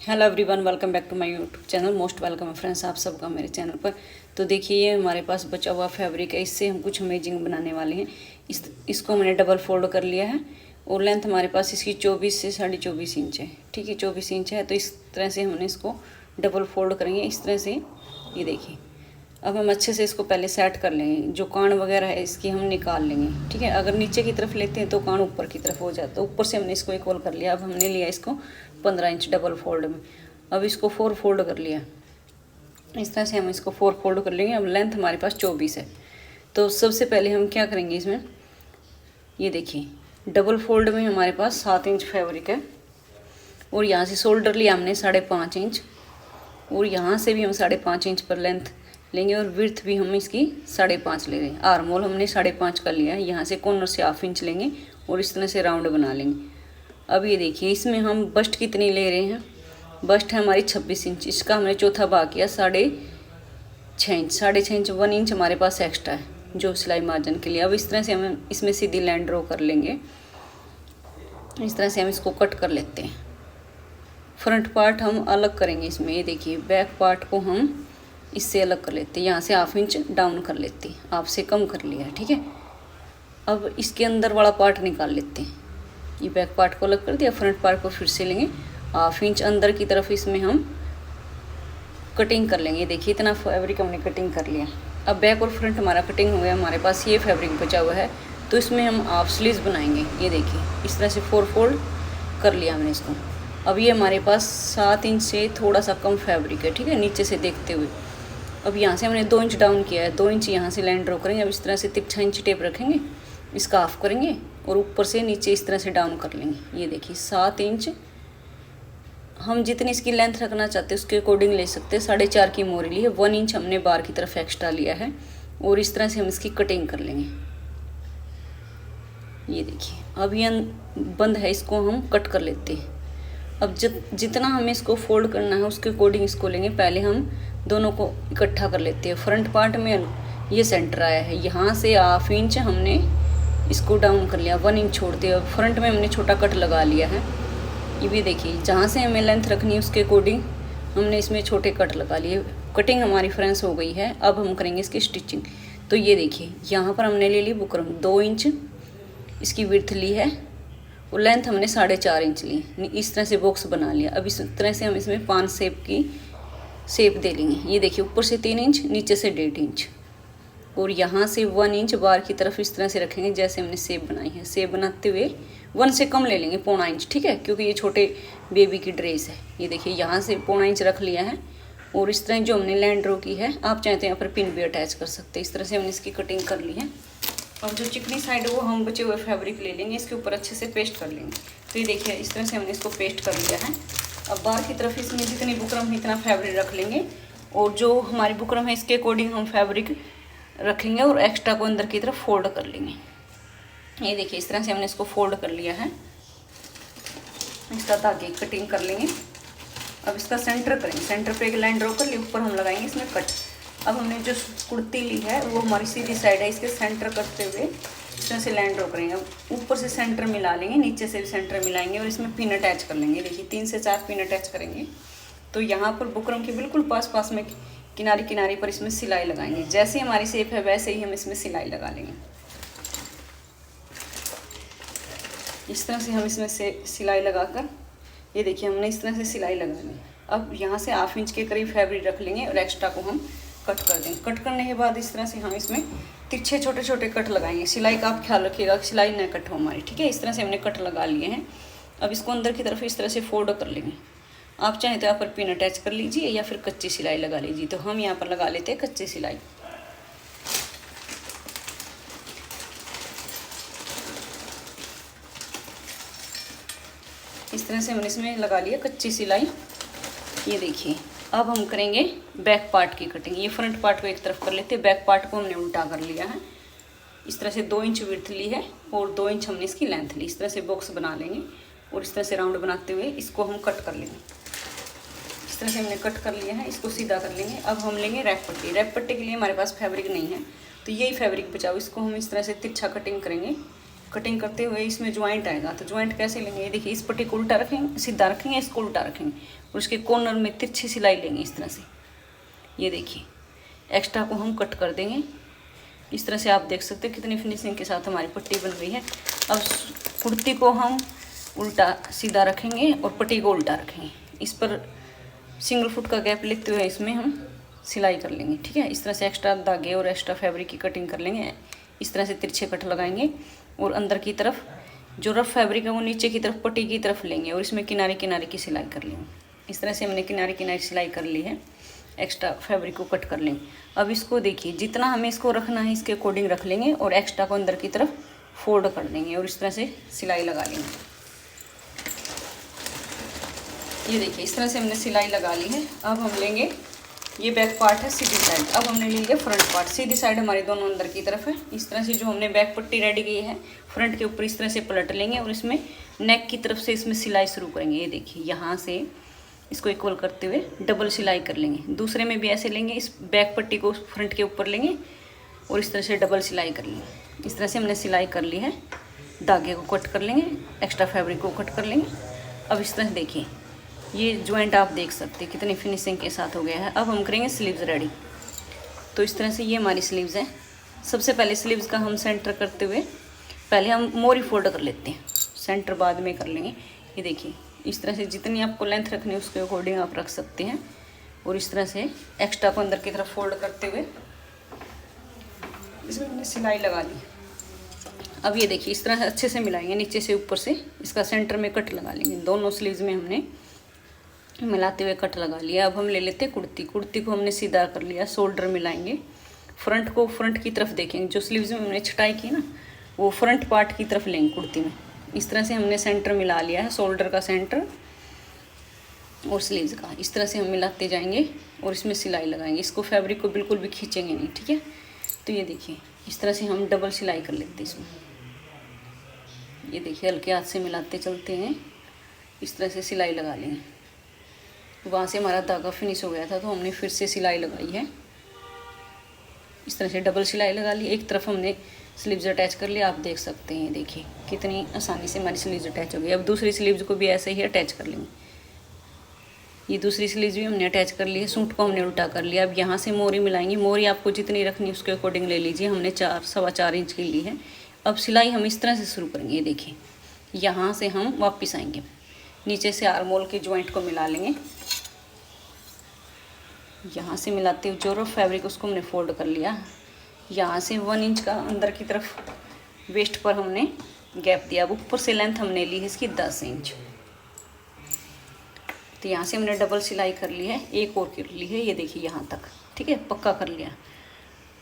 Hello everyone, welcome back to my YouTube channel. Most welcome है friends आप सबका मेरे चैनल पर। तो देखिए ये हमारे पास बचा हुआ फैब्रिक है, इससे हम कुछ अमेजिंग बनाने वाले हैं। इसको मैंने डबल फोल्ड कर लिया है और लेंथ हमारे पास इसकी 24 से 24.5 इंच है। ठीक है, 24 इंच है। तो इस तरह से हमने इसको डबल फोल्ड करेंगे इस तरह से। ये देखिए, अब हम अच्छे से इसको पहले सेट कर लेंगे। जो कान वगैरह है इसकी हम निकाल लेंगे। ठीक है, अगर नीचे की तरफ लेते हैं तो कान ऊपर की तरफ हो जाता है। ऊपर से हमने इसको इक्वल कर लिया। अब हमने लिया इसको 15 इंच डबल फोल्ड में। अब इसको 4 फोल्ड कर लिया। इस तरह से हम इसको 4 फोल्ड कर लेंगे। अब लेंथ हमारे पास 24 है। तो सबसे पहले हम क्या करेंगे इसमें, ये देखिए डबल फोल्ड में हमारे पास 7 इंच फैब्रिक है और यहाँ से शोल्डर लिया हमने 5.5 इंच और यहाँ से भी हम 5.5 इंच पर लेंथ लेंगे और विड्थ भी हम इसकी 5.5 ले रहे हैं। आर्म होल हमने 5.5 का लिया है। यहाँ से कॉर्नर से 1/2 इंच लेंगे और इस तरह से राउंड बना लेंगे। अब ये देखिए इसमें हम बस्ट कितनी ले रहे हैं। बस्ट है हमारी 26 इंच। इसका हमने चौथा भाग किया 6.5 इंच। 6.5 इंच 1 इंच हमारे पास एक्स्ट्रा है जो सिलाई मार्जिन के लिए। अब इस तरह से हम इसमें सीधी लाइन ड्रॉ कर लेंगे। इस तरह से हम इसको कट कर लेते हैं। फ्रंट पार्ट हम अलग करेंगे इसमें। ये देखिए बैक पार्ट को हम इससे अलग कर लेते हैं। यहाँ से 1/2 इंच डाउन कर लेते हैं। 1/2 से कम कर लिया है। ठीक है, अब इसके अंदर वाला पार्ट निकाल लेते हैं। ये बैक पार्ट को अलग कर दिया। फ्रंट पार्ट को फिर से लेंगे 1/2 इंच अंदर की तरफ। इसमें हम कटिंग कर लेंगे। देखिए इतना फैब्रिक हमने कटिंग कर लिया। अब बैक और फ्रंट हमारा कटिंग हो गया। हमारे पास ये फैब्रिक बचा हुआ है तो इसमें हम हाफ स्लीव्स बनाएंगे। ये देखिए इस तरह से 4 फोल्ड कर लिया हमने इसको। अब ये हमारे पास 7 इंच से थोड़ा सा कम फैब्रिक है। ठीक है, नीचे से देखते हुए। अब यहाँ से हमने 2 इंच डाउन किया है। 2 इंच यहाँ से लाइन ड्रॉ करेंगे। अब इस तरह से 3 इंच टेप रखेंगे, इसका हाफ करेंगे और ऊपर से नीचे इस तरह से डाउन कर लेंगे। ये देखिए 7 इंच हम जितनी इसकी लेंथ रखना चाहते हैं उसके अकॉर्डिंग ले सकते हैं। 4.5 की मोरी ली है। 1 इंच हमने बार की तरफ एक्स्ट्रा लिया है और इस तरह से हम इसकी कटिंग कर लेंगे। ये देखिए अब ये बंद है, इसको हम कट कर लेते हैं। अब जितना हमें इसको फोल्ड करना है उसके अकॉर्डिंग इसको लेंगे। पहले हम दोनों को इकट्ठा कर लेते हैं। फ्रंट पार्ट में ये सेंटर आया है, यहाँ से 1/2 इंच हमने इसको डाउन कर लिया। 1 इंच छोड़ दिया। फ्रंट में हमने छोटा कट लगा लिया है। ये भी देखिए जहाँ से हमें लेंथ रखनी है उसके अकॉर्डिंग हमने इसमें छोटे कट लगा लिए। कटिंग हमारी फ्रेंड्स हो गई है। अब हम करेंगे इसकी स्टिचिंग। तो ये देखिए यहाँ पर हमने ले ली बुकरम 2 इंच इसकी विड्थ ली है और लेंथ हमने 4.5 इंच ली। इस तरह से बॉक्स बना लिया। अब इस तरह से हम इसमें 5 शेप की शेप दे लेंगे। ये देखिए ऊपर से 3 इंच, नीचे से 1.5 इंच और यहाँ से 1 इंच बार की तरफ इस तरह से रखेंगे जैसे हमने शेप बनाई है। शेप बनाते हुए 1 से कम ले लेंगे, 0.25 इंच। ठीक है, क्योंकि ये छोटे बेबी की ड्रेस है। ये देखिए यहाँ से 0.25 इंच रख लिया है और इस तरह जो हमने लाइन ड्रॉ की है, आप चाहें तो यहाँ पर पिन भी अटैच कर सकते हैं। इस तरह से हमने इसकी कटिंग कर ली है। और जो चिकनी साइड है वो हम बचे हुए फैब्रिक ले लेंगे, इसके ऊपर अच्छे से पेस्ट कर लेंगे। तो ये देखिए इस तरह से हमने इसको पेस्ट कर लिया है। अब बाहर की तरफ इसमें जितनी बुकरम है इतना फैब्रिक रख लेंगे और जो हमारी बुकरम है इसके अकॉर्डिंग हम फैब्रिक रखेंगे और एक्स्ट्रा को अंदर की तरफ फोल्ड कर लेंगे। ये देखिए इस तरह से हमने इसको फोल्ड कर लिया है। इसका धागे कटिंग कर लेंगे। अब इसका सेंटर करेंगे। सेंटर पे एक लाइन ड्रॉ कर ली, ऊपर हम लगाएंगे इसमें कट। अब हमने जो कुर्ती ली है वो हमारी सीधी साइड है, इसके सेंटर करते हुए इस तरह से लाइन ड्रॉ करेंगे। अब ऊपर से सेंटर मिला लेंगे, नीचे से भी सेंटर मिलाएंगे और इसमें पिन अटैच कर लेंगे। देखिए 3 से 4 पिन अटैच करेंगे। तो यहाँ पर बुकरम के बिल्कुल पास में किनारे किनारे पर इसमें सिलाई लगाएंगे। जैसे हमारी शेप है वैसे ही हम इसमें सिलाई लगा लेंगे। इस तरह से हम इसमें से सिलाई लगाकर, ये देखिए हमने इस तरह से सिलाई लगा ली। अब यहाँ से 1/2 इंच के करीब फैब्रिक रख लेंगे और एक्स्ट्रा को हम कट कर देंगे। कट करने के बाद इस तरह से हम इसमें तिरछे छोटे छोटे कट लगाएंगे। सिलाई का आप ख्याल रखिएगा कि सिलाई न कट हो हमारी। ठीक है, इस तरह से हमने कट लगा लिए हैं। अब इसको अंदर की तरफ इस तरह से फोल्ड कर लेंगे। आप चाहें तो यहाँ पर पिन अटैच कर लीजिए या फिर कच्ची सिलाई लगा लीजिए। तो हम यहाँ पर लगा लेते हैं कच्ची सिलाई। इस तरह से हमने इसमें लगा लिया कच्ची सिलाई। ये देखिए अब हम करेंगे बैक पार्ट की कटिंग। ये फ्रंट पार्ट को एक तरफ कर लेते हैं, बैक पार्ट को हमने उल्टा कर लिया है। इस तरह से 2 इंच विड्थ ली है और 2 इंच हमने इसकी लेंथ ली। इस तरह से बॉक्स बना लेंगे और इस तरह से राउंड बनाते हुए इसको हम कट कर लेंगे। इस तरह से हमने कट कर लिया है, इसको सीधा कर लेंगे। अब हम लेंगे रैप पट्टी। रैप पट्टी के लिए हमारे पास फैब्रिक नहीं है तो यही फैब्रिक बचाओ। इसको हम इस तरह से तिरछा कटिंग करेंगे। कटिंग करते हुए इसमें ज्वाइंट आएगा, तो ज्वाइंट कैसे लेंगे, ये देखिए इस पट्टी को उल्टा रखेंगे, सीधा रखेंगे, इसको उल्टा रखेंगे और उसके कॉर्नर में तिरछी सिलाई लेंगे इस तरह से। ये देखिए एक्स्ट्रा को हम कट कर देंगे इस तरह से। आप देख सकते हैं कितनी फिनिशिंग के साथ हमारी पट्टी बन गई है। अब कुर्ती को हम उल्टा सीधा रखेंगे और पट्टी को उल्टा रखेंगे, इस पर सिंगल फुट का गैप लेते हुए इसमें हम सिलाई कर लेंगे, ठीक है। इस तरह से एक्स्ट्रा धागे और एक्स्ट्रा फैब्रिक की कटिंग कर लेंगे, इस तरह से तिरछे कट लगाएंगे और अंदर की तरफ जो रफ फैब्रिक है वो नीचे की तरफ पट्टी की तरफ लेंगे और इसमें किनारे किनारे की सिलाई कर लेंगे। इस तरह से हमने किनारे किनारे सिलाई कर ली है, एक्स्ट्रा फैब्रिक को कट कर लेंगे। अब इसको देखिए जितना हमें इसको रखना है इसके अकॉर्डिंग रख लेंगे और एक्स्ट्रा को अंदर की तरफ फोल्ड कर देंगे और इस तरह से सिलाई लगा लेंगे। ये देखिए इस तरह से हमने सिलाई लगा ली है। अब हम लेंगे, ये बैक पार्ट है सीधी साइड, अब हमने लेंगे फ्रंट पार्ट। सीधी साइड हमारी दोनों अंदर की तरफ है। इस तरह से जो हमने बैक पट्टी रेडी की है फ्रंट के ऊपर इस तरह से पलट लेंगे और इसमें नेक की तरफ से इसमें सिलाई शुरू करेंगे। ये देखिए यहाँ से इसको इक्वल करते हुए डबल सिलाई कर लेंगे। दूसरे में भी ऐसे लेंगे, इस बैक पट्टी को फ्रंट के ऊपर लेंगे और इस तरह से डबल सिलाई कर लेंगे। इस तरह से हमने सिलाई कर ली है। धागे को कट कर लेंगे, एक्स्ट्रा फैब्रिक को कट कर लेंगे। अब इस तरह से देखिए ये ज्वाइंट आप देख सकते हैं कितनी फिनिशिंग के साथ हो गया है। अब हम करेंगे स्लीव्स रेडी। तो इस तरह से ये हमारी स्लीव्स है। सबसे पहले स्लीव्स का हम सेंटर करते हुए पहले हम मोरी फोल्ड कर लेते हैं, सेंटर बाद में कर लेंगे। ये देखिए इस तरह से जितनी आपको लेंथ रखनी है उसके अकॉर्डिंग आप रख सकते हैं और इस तरह से एक्स्ट्रा को अंदर की तरफ फोल्ड करते हुए इसमें हमने सिलाई लगा ली। अब ये देखिए इस तरह से अच्छे से मिलाएंगे, नीचे से ऊपर से इसका सेंटर में कट लगा लेंगे। दोनों स्लीव्स में हमने मिलाते हुए कट लगा लिया। अब हम ले लेते हैं कुर्ती। कुर्ती को हमने सीधा कर लिया, शोल्डर मिलाएंगे, फ्रंट को फ्रंट की तरफ देखेंगे। जो स्लीव्स में हमने छटाई की ना वो फ्रंट पार्ट की तरफ लेंगे कुर्ती में। इस तरह से हमने सेंटर मिला लिया है, शोल्डर का सेंटर और स्लीव्स का। इस तरह से हम मिलाते जाएंगे और इसमें सिलाई लगाएंगे। इसको फैब्रिक को बिल्कुल भी खींचेंगे नहीं, ठीक है। तो ये देखिए इस तरह से हम डबल सिलाई कर लेते हैं इसमें। ये देखिए हल्के हाथ से मिलाते चलते हैं, इस तरह से सिलाई लगा लेंगे। वहाँ से हमारा धागा फिनिश हो गया था तो हमने फिर से सिलाई लगाई है। इस तरह से डबल सिलाई लगा ली। एक तरफ हमने स्लीव्स अटैच कर लिया, आप देख सकते हैं। देखिए कितनी आसानी से हमारी स्लीव्स अटैच हो गई। अब दूसरी स्लीव्स को भी ऐसे ही अटैच कर लेंगे। ये दूसरी स्लीव्स भी हमने अटैच कर ली है। सूट को हमने उल्टा कर लिया। अब यहाँ से मोरी मिलाएंगे। मोरी आपको जितनी रखनी है उसके अकॉर्डिंग ले लीजिए। हमने 4-4.25 इंच की ली है। अब सिलाई हम इस तरह से शुरू करेंगे। ये देखिए यहाँ से हम वापस आएंगे, नीचे से आर्म होल के जॉइंट को मिला लेंगे। यहाँ से मिलाते हुए जो रफ फैब्रिक उसको हमने फोल्ड कर लिया। यहाँ से 1 इंच का अंदर की तरफ वेस्ट पर हमने गैप दिया। अब ऊपर से लेंथ हमने ली है इसकी 10 इंच। तो यहाँ से हमने डबल सिलाई कर ली है, एक और कर ली है। ये देखिए यहाँ तक, ठीक है, पक्का कर लिया।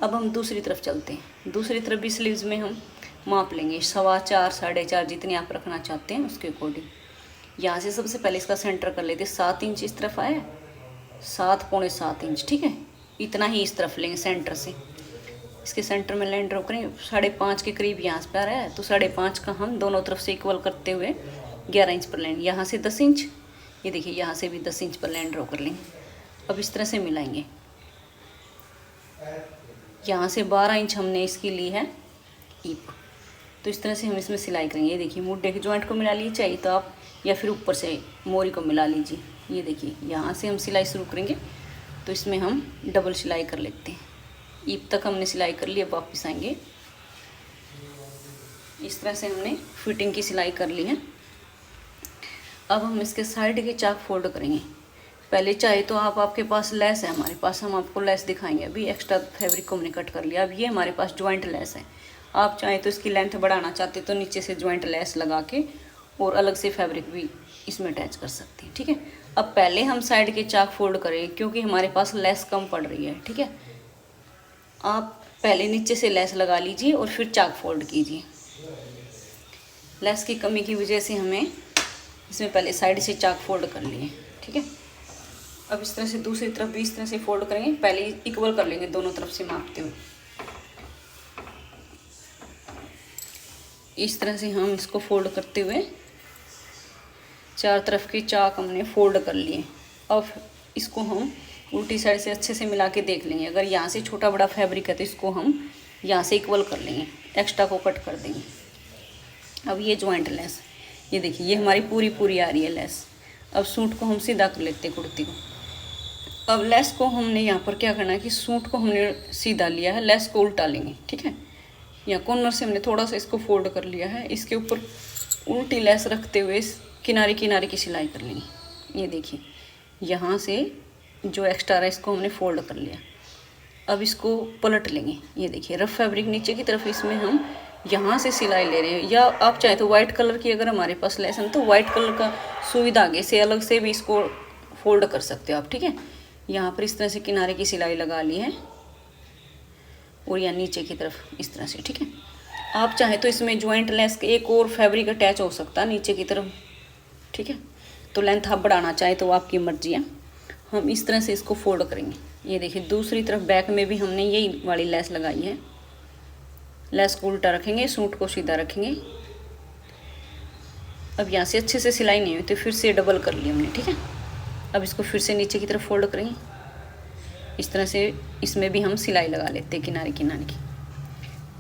अब हम दूसरी तरफ चलते हैं। दूसरी तरफ भी स्लीव्स में हम माप लेंगे 4.25 4.5 जितनी आप रखना चाहते हैं उसके अकॉर्डिंग। यहाँ से सबसे पहले इसका सेंटर कर लेते हैं। 7 इंच इस तरफ आया, 7 पौने 7 इंच, ठीक है। इतना ही इस तरफ लेंगे सेंटर से। इसके सेंटर में लाइन ड्रॉ करेंगे। 5.5 के करीब यहाँ पे आ रहा है तो 5.5 का हम दोनों तरफ से इक्वल करते हुए 11 इंच पर लेंगे। यहाँ से 10 इंच, ये देखिए यहाँ से भी 10 इंच पर लाइन ड्रॉ कर लेंगे। अब इस तरह से मिलाएंगे। यहाँ से 12 इंच हमने इसकी ली है ईप। तो इस तरह से हम इसमें सिलाई करेंगे। ये देखिए मुड्ढे के जॉइंट को मिला लीजिए चाहिए तो आप, या फिर ऊपर से मोरी को मिला लीजिए। ये देखिए यहाँ से हम सिलाई शुरू करेंगे तो इसमें हम डबल सिलाई कर लेते हैं। ईप तक हमने सिलाई कर ली। अब वापस आएंगे। इस तरह से हमने फिटिंग की सिलाई कर ली है। अब हम इसके साइड के चाक फोल्ड करेंगे। पहले चाहे तो आपके पास लेस है, हमारे पास, हम आपको लेस दिखाएंगे। अभी एक्स्ट्रा फैब्रिक को हमने कट कर लिया। अब ये हमारे पास ज्वाइंट लेस है। आप चाहे तो इसकी लेंथ बढ़ाना चाहते तो नीचे से ज्वाइंट लेस लगा के और अलग से फैब्रिक भी इसमें अटैच कर सकते हैं, ठीक है। अब पहले हम साइड के चाक फोल्ड करें क्योंकि हमारे पास लेस कम पड़ रही है, ठीक है। आप पहले नीचे से लेस लगा लीजिए और फिर चाक फोल्ड कीजिए। लेस की कमी की वजह से हमें इसमें पहले साइड से चाक फोल्ड कर लिए, ठीक है। अब इस तरह से दूसरी तरफ भी इस तरह से फोल्ड करेंगे। पहले इक्वल कर लेंगे दोनों तरफ से मापते हुए। इस तरह से हम इसको फोल्ड करते हुए 4 तरफ के चाक हमने फोल्ड कर लिए। अब इसको हम उल्टी साइड से अच्छे से मिला के देख लेंगे। अगर यहाँ से छोटा बड़ा फैब्रिक है तो इसको हम यहाँ से इक्वल कर लेंगे, एक्स्ट्रा को कट कर देंगे। अब ये ज्वाइंट लेस, ये देखिए ये हमारी पूरी आ रही है लेस। अब सूट को हम सीधा कर लेते हैं कुर्ती को। अब लेस को हमने यहाँ पर क्या करना है कि सूट को हमने सीधा लिया है, लेस को उल्टा लेंगे, ठीक है। यहाँ कॉर्नर से हमने थोड़ा सा इसको फोल्ड कर लिया है, इसके ऊपर उल्टी लेस रखते हुए किनारे किनारे की सिलाई कर लेंगे। ये देखिए यहाँ से जो एक्स्ट्रा है इसको हमने फोल्ड कर लिया। अब इसको पलट लेंगे। ये देखिए रफ फैब्रिक नीचे की तरफ, इसमें हम यहाँ से सिलाई ले रहे हैं। या आप चाहे तो वाइट कलर की अगर हमारे पास लेस है तो वाइट कलर का सुई धागे से अलग से भी इसको फोल्ड कर सकते हो आप, ठीक है। यहाँ पर इस तरह से किनारे की सिलाई लगा ली है और यहाँ नीचे की तरफ इस तरह से, ठीक है। आप चाहे तो इसमें ज्वाइंट लेस एक और फैब्रिक अटैच हो सकता है नीचे की तरफ, ठीक है। तो लेंथ आप बढ़ाना चाहे तो आपकी मर्जी है। हम इस तरह से इसको फोल्ड करेंगे। ये देखिए दूसरी तरफ बैक में भी हमने यही वाली लेस लगाई है। लेस को उल्टा रखेंगे, सूट को सीधा रखेंगे। अब यहाँ से अच्छे से सिलाई नहीं हुई तो फिर से डबल कर लिया हमने, ठीक है। अब इसको फिर से नीचे की तरफ फोल्ड करेंगे। इस तरह से इसमें भी हम सिलाई लगा लेते हैं किनारे किनारे की।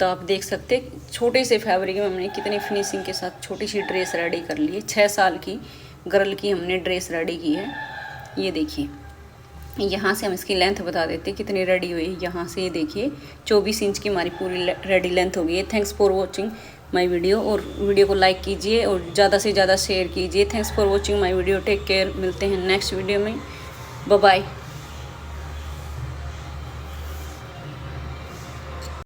तो आप देख सकते हैं छोटे से फैब्रिक में हमने कितनी फिनिशिंग के साथ छोटी सी ड्रेस रेडी कर ली है। 6 साल की गर्ल की हमने ड्रेस रेडी की है। ये देखिए यहाँ से हम इसकी लेंथ बता देते हैं कितनी रेडी हुई है। यहाँ से ये देखिए 24 इंच की हमारी पूरी रेडी लेंथ हो गई है। Thanks for watching my video, और वीडियो को लाइक कीजिए और ज़्यादा से ज़्यादा शेयर कीजिए। Thanks for watching my video, take care. मिलते हैं नेक्स्ट वीडियो में, बाय बाय।